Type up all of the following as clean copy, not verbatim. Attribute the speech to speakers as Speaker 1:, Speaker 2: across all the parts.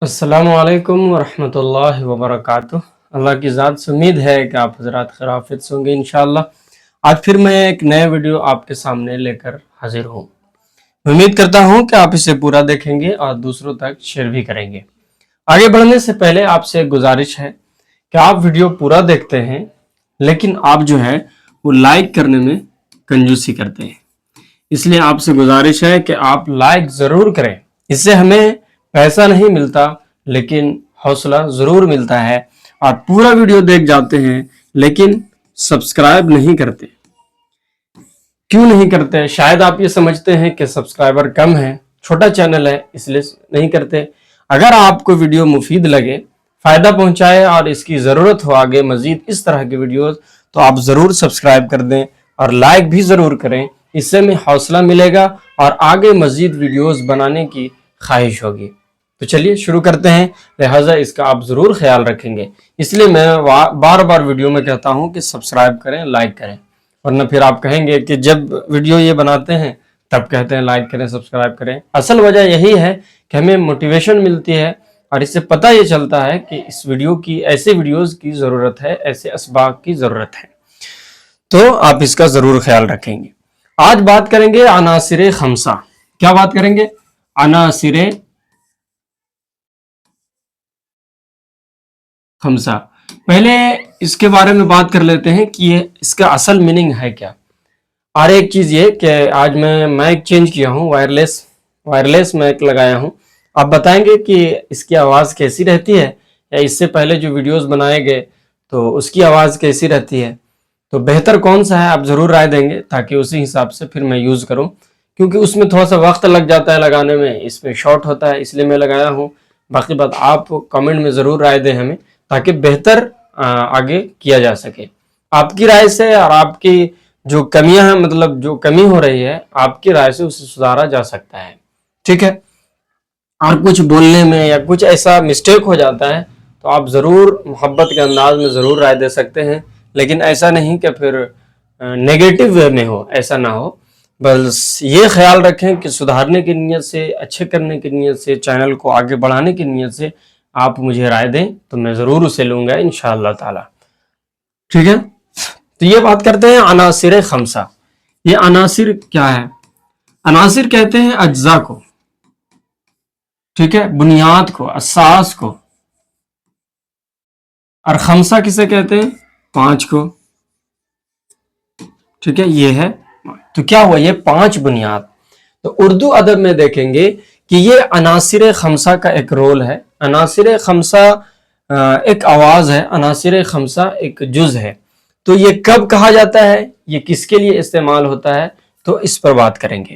Speaker 1: السلام علیکم ورحمۃ اللہ وبرکاتہ۔ اللہ کی ذات سے امید ہے کہ آپ حضرات خیریت سے ہوں گے انشاءاللہ۔ آج پھر میں ایک نئے ویڈیو آپ کے سامنے لے کر حاضر ہوں۔ امید کرتا ہوں کہ آپ اسے پورا دیکھیں گے اور دوسروں تک شیئر بھی کریں گے۔ آگے بڑھنے سے پہلے آپ سے ایک گزارش ہے کہ آپ ویڈیو پورا دیکھتے ہیں لیکن آپ جو ہے وہ لائک کرنے میں کنجوسی کرتے ہیں، اس لیے آپ سے گزارش ہے کہ آپ لائک ضرور کریں۔ اس سے ہمیں پیسہ نہیں ملتا لیکن حوصلہ ضرور ملتا ہے، اور پورا ویڈیو دیکھ جاتے ہیں لیکن سبسکرائب نہیں کرتے۔ کیوں نہیں کرتے؟ شاید آپ یہ سمجھتے ہیں کہ سبسکرائبر کم ہے، چھوٹا چینل ہے، اس لیے نہیں کرتے۔ اگر آپ کو ویڈیو مفید لگے، فائدہ پہنچائے اور اس کی ضرورت ہو آگے مزید اس طرح کی ویڈیوز، تو آپ ضرور سبسکرائب کر دیں اور لائک بھی ضرور کریں۔ اس سے میں حوصلہ ملے گا اور آگے مزید ویڈیوز بنانے کی خواہش ہوگی۔ تو چلیے شروع کرتے ہیں، لہٰذا اس کا آپ ضرور خیال رکھیں گے۔ اس لیے میں بار بار ویڈیو میں کہتا ہوں کہ سبسکرائب کریں، لائک کریں، ورنہ پھر آپ کہیں گے کہ جب ویڈیو یہ بناتے ہیں تب کہتے ہیں لائک کریں، سبسکرائب کریں۔ اصل وجہ یہی ہے کہ ہمیں موٹیویشن ملتی ہے اور اس سے پتہ یہ چلتا ہے کہ اس ویڈیو کی ایسے ویڈیوز کی ضرورت ہے، ایسے اسباق کی ضرورت ہے، تو آپ اس کا ضرور خیال رکھیں گے۔ آج بات کریں گے عناصر خمسہ۔ کیا بات کریں گے؟ عناصر خمسہ۔ پہلے اس کے بارے میں بات کر لیتے ہیں کہ یہ اس کا اصل میننگ ہے کیا۔ اور ایک چیز یہ کہ آج میں مائک چینج کیا ہوں، وائرلیس مائک لگایا ہوں۔ آپ بتائیں گے کہ اس کی آواز کیسی رہتی ہے، یا اس سے پہلے جو ویڈیوز بنائے گئے تو اس کی آواز کیسی رہتی ہے، تو بہتر کون سا ہے آپ ضرور رائے دیں گے تاکہ اسی حساب سے پھر میں یوز کروں، کیونکہ اس میں تھوڑا سا وقت لگ جاتا ہے لگانے میں، اس میں شارٹ ہوتا ہے، اس لیے میں لگایا ہوں۔ باقی بات آپ کمنٹ میں ضرور رائے دیں ہمیں تاکہ بہتر آگے کیا جا سکے۔ آپ کی رائے سے اور آپ کی جو کمیاں ہیں، مطلب جو کمی ہو رہی ہے، آپ کی رائے سے اسے سدھارا جا سکتا ہے، ٹھیک ہے۔ اور کچھ بولنے میں یا کچھ ایسا مسٹیک ہو جاتا ہے تو آپ ضرور محبت کے انداز میں ضرور رائے دے سکتے ہیں، لیکن ایسا نہیں کہ پھر نیگیٹو وے میں ہو، ایسا نہ ہو۔ بس یہ خیال رکھیں کہ سدھارنے کی نیت سے، اچھے کرنے کی نیت سے، چینل کو آگے بڑھانے کی نیت سے آپ مجھے رائے دیں تو میں ضرور اسے لوں گا انشاءاللہ تعالی، ٹھیک ہے۔ تو یہ بات کرتے ہیں عناصر خمسہ۔ یہ عناصر کیا ہے؟ عناصر کہتے ہیں اجزاء کو، ٹھیک ہے، بنیاد کو، اساس کو۔ اور خمسہ کسے کہتے ہیں؟ پانچ کو، ٹھیک ہے۔ یہ ہے، تو کیا ہوا؟ یہ پانچ بنیاد۔ تو اردو ادب میں دیکھیں گے کہ یہ عناصر خمسہ کا ایک رول ہے۔ عناصر خمسہ ایک آواز ہے، عناصر خمسہ ایک جز ہے۔ تو یہ کب کہا جاتا ہے، یہ کس کے لیے استعمال ہوتا ہے، تو اس پر بات کریں گے۔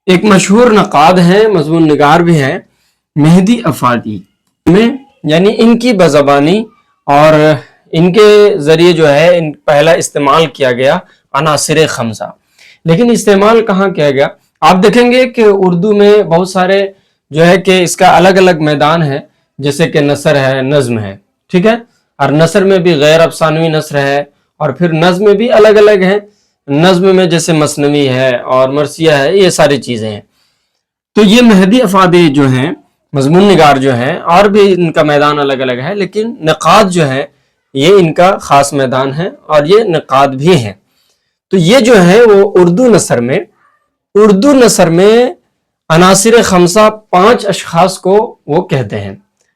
Speaker 1: ایک مشہور نقاد ہیں، مضمون نگار بھی ہیں، مہدی افادی میں، یعنی ان کی بزبانی اور ان کے ذریعے جو ہے پہلا استعمال کیا گیا عناصر خمسہ۔ لیکن استعمال کہاں کیا گیا؟ آپ دیکھیں گے کہ اردو میں بہت سارے جو ہے کہ اس کا الگ الگ میدان ہے، جیسے کہ نثر ہے، نظم ہے، ٹھیک ہے۔ اور نثر میں بھی غیر افسانوی نثر ہے، اور پھر نظم میں بھی الگ الگ ہیں۔ نظم میں جیسے مثنوی ہے اور مرثیہ ہے، یہ ساری چیزیں ہیں۔ تو یہ مہدی افادی جو ہیں، مضمون نگار جو ہیں، اور بھی ان کا میدان الگ الگ ہے، لیکن نقاد جو ہے یہ ان کا خاص میدان ہے، اور یہ نقاد بھی ہیں۔ تو یہ جو ہے وہ اردو نثر میں عناصر خمسہ پانچ اشخاص کو وہ کہتے ہیں۔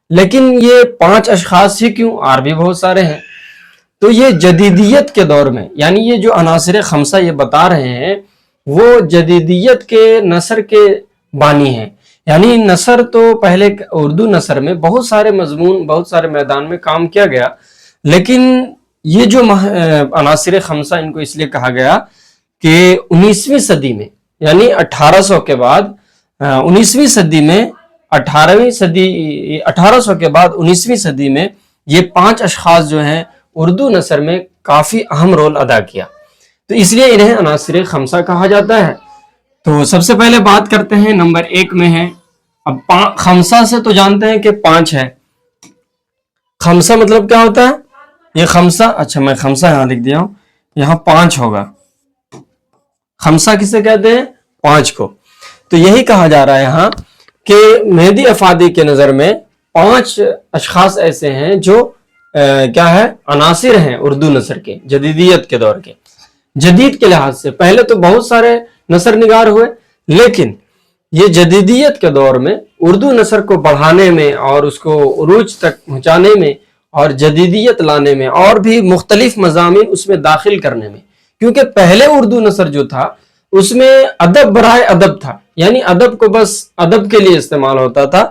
Speaker 1: لیکن یہ پانچ اشخاص ہی کیوں، اور بھی بہت سارے ہیں۔ تو یہ جدیدیت کے دور میں، یعنی یہ جو عناصر خمسہ یہ بتا رہے ہیں وہ جدیدیت کے نثر کے بانی ہیں۔ یعنی نثر تو پہلے اردو نثر میں بہت سارے مضمون، بہت سارے میدان میں کام کیا گیا، لیکن یہ جو عناصر خمسہ ان کو اس لیے کہا گیا کہ 19ویں صدی میں، یعنی 1800 کے بعد 19ویں صدی میں، 1800 کے بعد 19ویں صدی میں یہ پانچ اشخاص جو ہیں اردو نثر میں کافی اہم رول ادا کیا، تو اس لیے انہیں عناصر خمسہ کہا جاتا ہے۔ تو سب سے پہلے بات کرتے ہیں نمبر 1 میں ہے۔ اب خمسہ سے تو جانتے ہیں کہ پانچ ہے۔ خمسہ مطلب کیا ہوتا ہے؟ یہ خمسہ، اچھا میں خمسہ یہاں لکھ دیا ہوں، یہاں پانچ ہوگا۔ خمسہ کسے کہتے ہیں؟ پانچ کو۔ تو یہی کہا جا رہا ہے یہاں کہ مہدی افادی کے نظر میں 5 اشخاص ایسے ہیں جو کیا ہے عناصر ہیں اردو نثر کے جدیدیت کے دور کے، جدید کے لحاظ سے۔ پہلے تو بہت سارے نثر نگار ہوئے، لیکن یہ جدیدیت کے دور میں اردو نثر کو بڑھانے میں اور اس کو عروج تک پہنچانے میں اور جدیدیت لانے میں اور بھی مختلف مضامین اس میں داخل کرنے میں، کیونکہ پہلے اردو نثر جو تھا اس میں ادب برائے ادب تھا، یعنی ادب کو بس ادب کے لیے استعمال ہوتا تھا،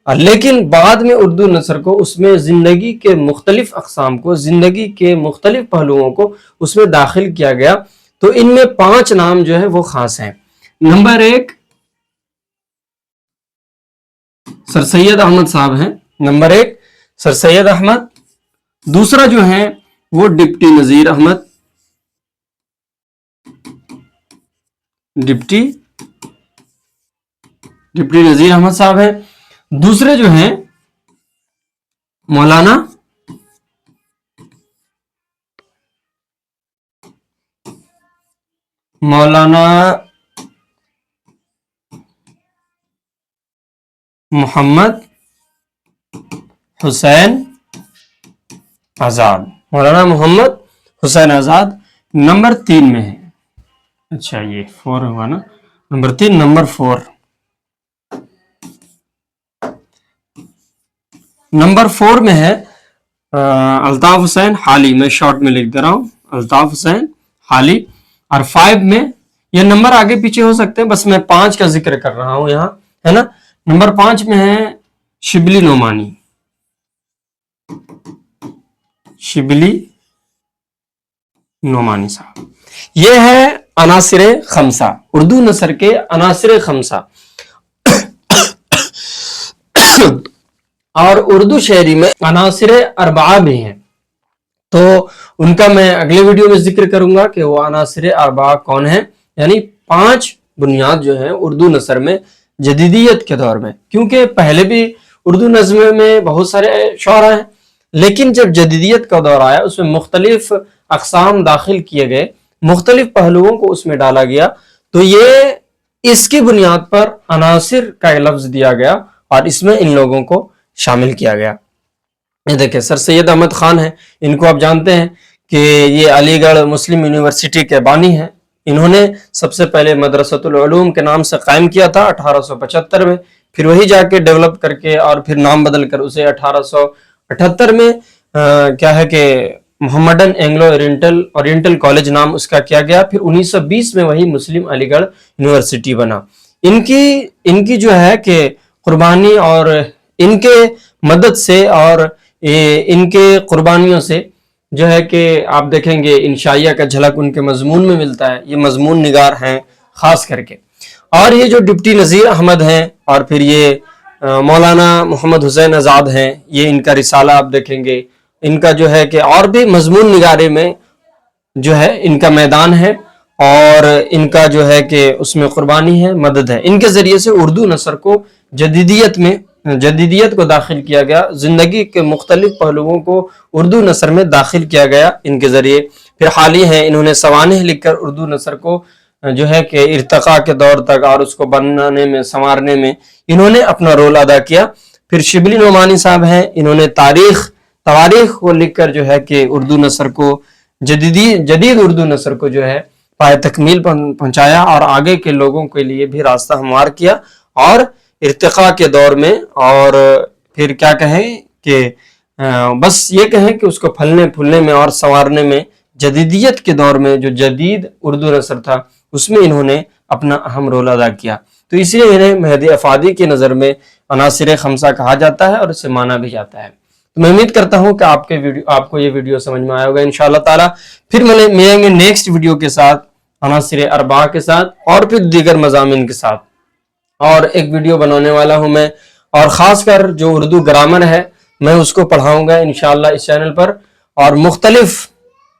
Speaker 1: لیکن بعد میں اردو نثر کو اس میں زندگی کے مختلف اقسام کو، زندگی کے مختلف پہلوؤں کو اس میں داخل کیا گیا۔ تو ان میں 5 نام جو ہے وہ خاص ہیں۔ نمبر 1 سر سید احمد صاحب ہیں، نمبر 1 سر سید احمد، دوسرا جو ہے وہ ڈپٹی نذیر احمد، ڈپٹی نذیر احمد صاحب ہیں، دوسرے جو ہیں مولانا محمد حسین آزاد، مولانا محمد حسین آزاد نمبر 3 میں ہے۔ اچھا یہ 4 ہوا نا، نمبر 3 نمبر 4 نمبر 4 میں ہے الطاف حسین حالی، میں شارٹ میں لکھ دے رہا ہوں الطاف حسین حالی، اور 5 میں یہ نمبر آگے پیچھے ہو سکتے ہیں، بس میں 5 کا ذکر کر رہا ہوں یہاں، ہے نا۔ نمبر 5 میں ہے شبلی نعمانی، شبلی نعمانی صاحب۔ یہ ہے عناصر خمسہ، اردو نثر کے عناصر خمسہ۔ اور اردو شاعری میں عناصر اربعہ بھی ہیں، تو ان کا میں اگلے ویڈیو میں ذکر کروں گا کہ وہ عناصر اربعہ کون ہیں، یعنی 5 بنیاد جو ہیں اردو نثر میں جدیدیت کے دور میں، کیونکہ پہلے بھی اردو نظم میں بہت سارے شعراء ہیں، لیکن جب جدیدیت کا دور آیا اس میں مختلف اقسام داخل کیے گئے، مختلف پہلوؤں کو اس میں ڈالا گیا، تو یہ اس کی بنیاد پر عناصر کا لفظ دیا گیا اور اس میں ان لوگوں کو شامل کیا گیا۔ یہ دیکھیں سر سید احمد خان ہیں، ان کو آپ جانتے ہیں کہ یہ علی گڑھ مسلم یونیورسٹی کے بانی ہیں، انہوں نے سب سے پہلے مدرسۃ العلوم کے نام سے قائم کیا تھا 1875 میں، پھر وہی جا کے ڈیولپ کر کے اور پھر نام بدل کر اسے 1878 میں کیا ہے کہ محمڈن اینگلو اورینٹل کالج نام اس کا کیا گیا، پھر 1920 میں وہی مسلم علی گڑھ یونیورسٹی بنا۔ ان کی جو ہے کہ قربانی اور ان کے مدد سے اور ان کے قربانیوں سے جو ہے کہ آپ دیکھیں گے انشائیہ کا جھلک ان کے مضمون میں ملتا ہے، یہ مضمون نگار ہیں خاص کر کے۔ اور یہ جو ڈپٹی نذیر احمد ہیں اور پھر یہ مولانا محمد حسین آزاد ہیں، یہ ان کا رسالہ آپ دیکھیں گے، ان کا جو ہے کہ اور بھی مضمون نگارے میں جو ہے ان کا میدان ہے اور ان کا جو ہے کہ اس میں قربانی ہے، مدد ہے۔ ان کے ذریعے سے اردو نثر کو جدیدیت کو داخل کیا گیا، زندگی کے مختلف پہلوؤں کو اردو نثر میں داخل کیا گیا ان کے ذریعے۔ پھر حالی ہیں، انہوں نے سوانح لکھ کر اردو نثر کو جو ہے کہ ارتقاء کے دور تک اور اس کو بنانے میں سنوارنے میں انہوں نے اپنا رول ادا کیا۔ پھر شبلی نعمانی صاحب ہیں، انہوں نے تواریخ کو لکھ کر جو ہے کہ اردو نثر کو جدید اردو نثر کو جو ہے پائے تکمیل پہنچایا اور آگے کے لوگوں کے لیے بھی راستہ ہموار کیا، اور ارتقاء کے دور میں اور پھر کیا کہیں کہ بس یہ کہیں کہ اس کو پھلنے پھولنے میں اور سنوارنے میں جدیدیت کے دور میں جو جدید اردو نثر تھا اس میں انہوں نے اپنا اہم رول ادا کیا، تو اسی لیے انہیں مہدی افادی کی نظر میں عناصر خمسہ کہا جاتا ہے اور اسے مانا بھی جاتا ہے۔ تو میں امید کرتا ہوں کہ آپ کو یہ ویڈیو سمجھ میں آیا ہوگا انشاءاللہ تعالی۔ پھر ملیں گے نیکسٹ ویڈیو کے ساتھ عناصر اربعہ کے ساتھ اور پھر دیگر مضامین کے ساتھ، اور ایک ویڈیو بنانے والا ہوں میں، اور خاص کر جو اردو گرامر ہے میں اس کو پڑھاؤں گا انشاءاللہ اس چینل پر، اور مختلف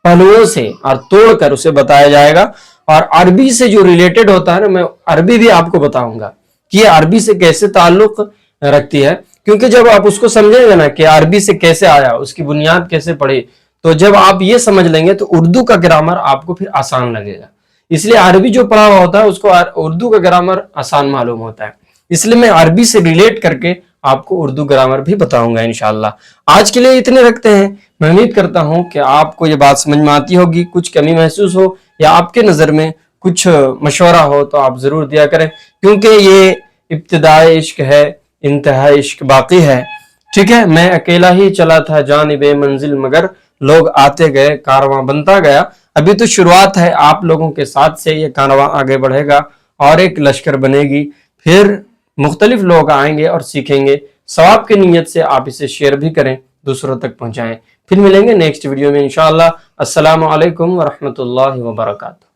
Speaker 1: پہلوؤں سے اور توڑ کر اسے بتایا جائے گا، اور عربی سے جو ریلیٹڈ ہوتا ہے نا میں عربی بھی آپ کو بتاؤں گا کہ یہ عربی سے کیسے تعلق رکھتی ہے، کیونکہ جب آپ اس کو سمجھیں گے نا کہ عربی سے کیسے آیا، اس کی بنیاد کیسے پڑھی، تو جب آپ یہ سمجھ لیں گے تو اردو کا گرامر آپ کو پھر آسان لگے گا۔ اس لیے عربی جو پڑھا ہوا ہوتا ہے اس کو اردو کا گرامر آسان معلوم ہوتا ہے، اس لیے میں عربی سے ریلیٹ کر کے آپ کو اردو گرامر بھی بتاؤں گا انشاءاللہ۔ آج کے لیے اتنے رکھتے ہیں۔ میں امید کرتا ہوں کہ آپ کو یہ بات سمجھ میں آتی ہوگی، کچھ کمی محسوس ہو یا آپ کے نظر میں کچھ مشورہ ہو تو آپ ضرور دیا کریں، کیونکہ یہ ابتدائی عشق ہے، انتہائی عشق باقی ہے۔ ٹھیک ہے، میں اکیلا ہی چلا تھا جانب منزل، مگر لوگ آتے گئے، کارواں بنتا گیا۔ ابھی تو شروعات ہے، آپ لوگوں کے ساتھ سے یہ کارواں آگے بڑھے گا اور ایک لشکر بنے گی، پھر مختلف لوگ آئیں گے اور سیکھیں گے۔ ثواب کی نیت سے آپ اسے شیئر بھی کریں، دوسروں تک پہنچائیں۔ پھر ملیں گے نیکسٹ ویڈیو میں انشاءاللہ۔ السلام علیکم ورحمۃ اللہ وبرکاتہ۔